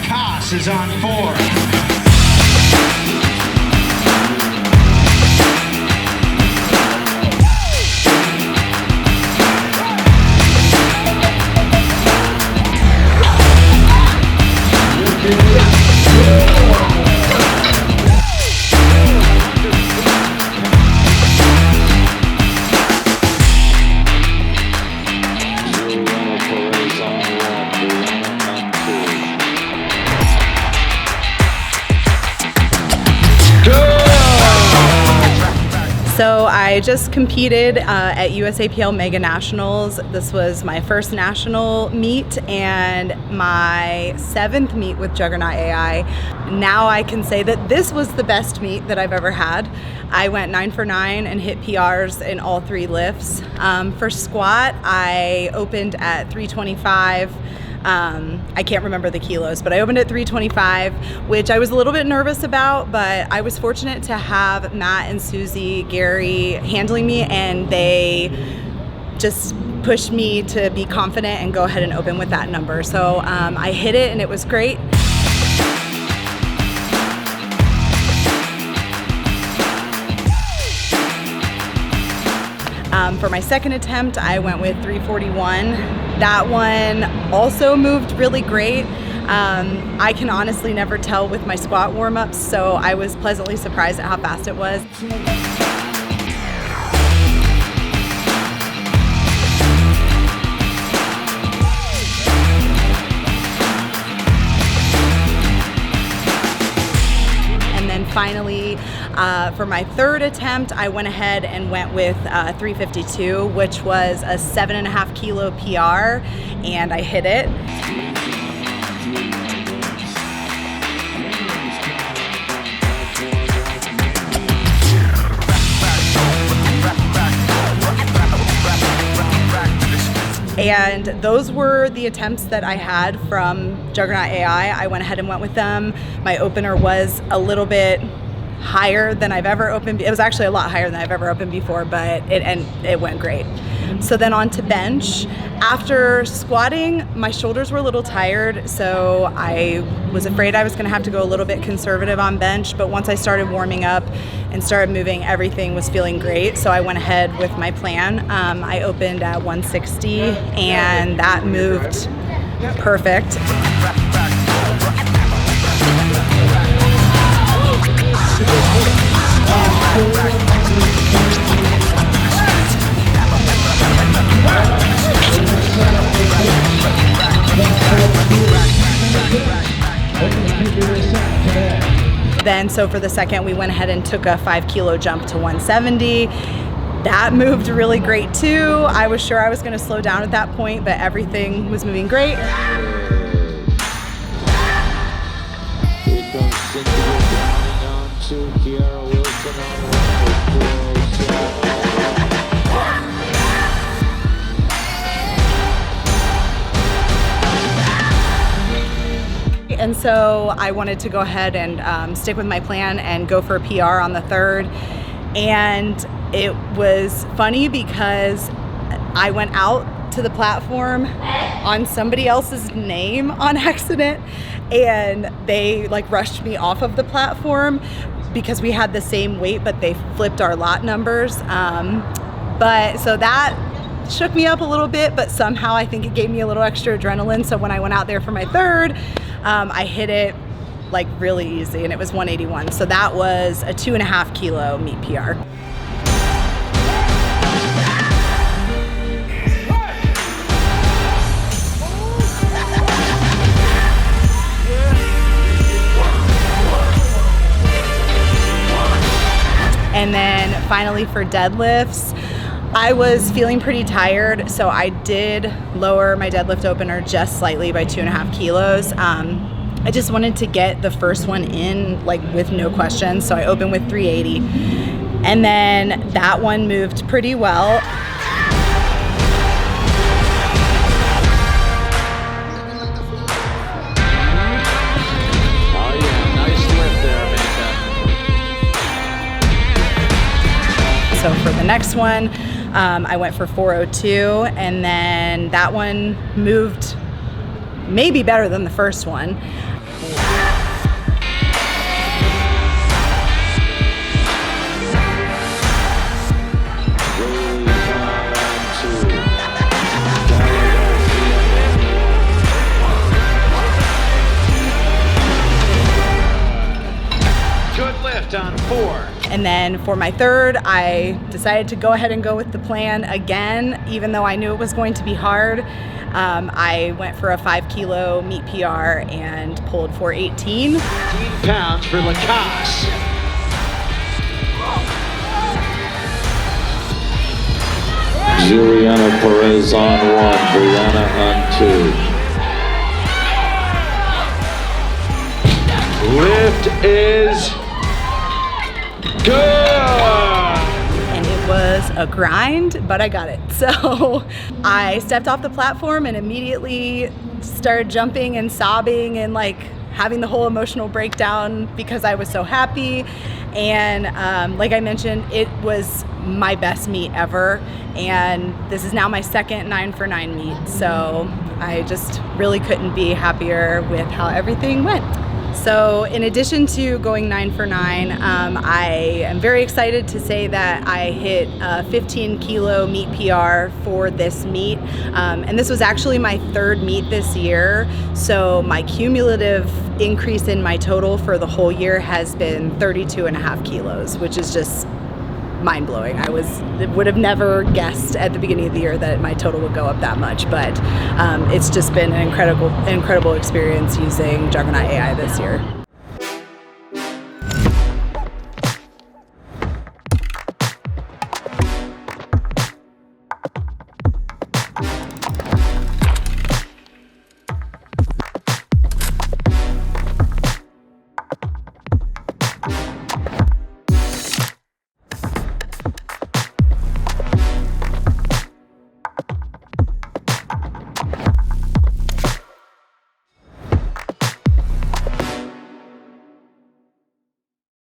LaCass is on 4. So I just competed at USAPL Nationals. This was my first national meet and my 7th meet with JuggernautAI. Now I can say that this was the best meet that I've ever had. I went 9 for 9 and hit PRs in all 3 lifts. For squat, I opened at 325. I can't remember the kilos, but I opened at 325, which I was a little bit nervous about, but I was fortunate to have Matt and Susie, Gary handling me, and they just pushed me to be confident and go ahead and open with that number. So I hit it and it was great. For my second attempt, I went with 341. That one also moved really great. I can honestly never tell with my squat warm-ups, so I was pleasantly surprised at how fast it was. Finally, for my third attempt, I went ahead and went with 352, which was a 7.5 kilo PR, and I hit it. And those were the attempts that I had from JuggernautAI. I went ahead and went with them. My opener was a little bit higher than I've ever opened. It was actually a lot higher than I've ever opened before, but it went great. So then on to bench. After squatting, my shoulders were a little tired, so I was afraid I was gonna have to go a little bit conservative on bench, but once I started warming up and started moving, everything was feeling great, so I went ahead with my plan. I opened at 160, and that moved perfect. Then, so for the second, we went ahead and took a 5 kilo jump to 170. That moved really great too. I was sure I was going to slow down at that point, but everything was moving great. And so I wanted to go ahead and stick with my plan and go for a PR on the third. And it was funny because I went out to the platform on somebody else's name on accident, and they like rushed me off of the platform because we had the same weight, but they flipped our lot numbers. But so that shook me up a little bit, but somehow I think it gave me a little extra adrenaline. So when I went out there for my third, I hit it like really easy, and it was 181. So that was a 2.5 kilo meet PR. And then finally for deadlifts, I was feeling pretty tired, so I did lower my deadlift opener just slightly by 2.5 kilos. I just wanted to get the first one in like with no questions, so I opened with 380. And then that one moved pretty well. So for the next one, I went for 402, and then that one moved maybe better than the first one. Good lift on 4. And then for my third, I decided to go ahead and go with the plan again, even though I knew it was going to be hard. I went for a 5 kilo meet PR and pulled 418. 15 pounds for LaCass. Juliana Perez on 1, Brianna on 2. Lift is good. And it was a grind, but I got it. So I stepped off the platform and immediately started jumping and sobbing and like having the whole emotional breakdown because I was so happy. And like I mentioned, it was my best meet ever. And this is now my second 9 for 9 meet. So I just really couldn't be happier with how everything went. So in addition to going 9 for 9, I am very excited to say that I hit a 15 kilo meet PR for this meet. And this was actually my third meet this year. So my cumulative increase in my total for the whole year has been 32.5 kilos, which is just mind-blowing. I would have never guessed at the beginning of the year that my total would go up that much, but it's just been an incredible experience using JuggernautAI this year.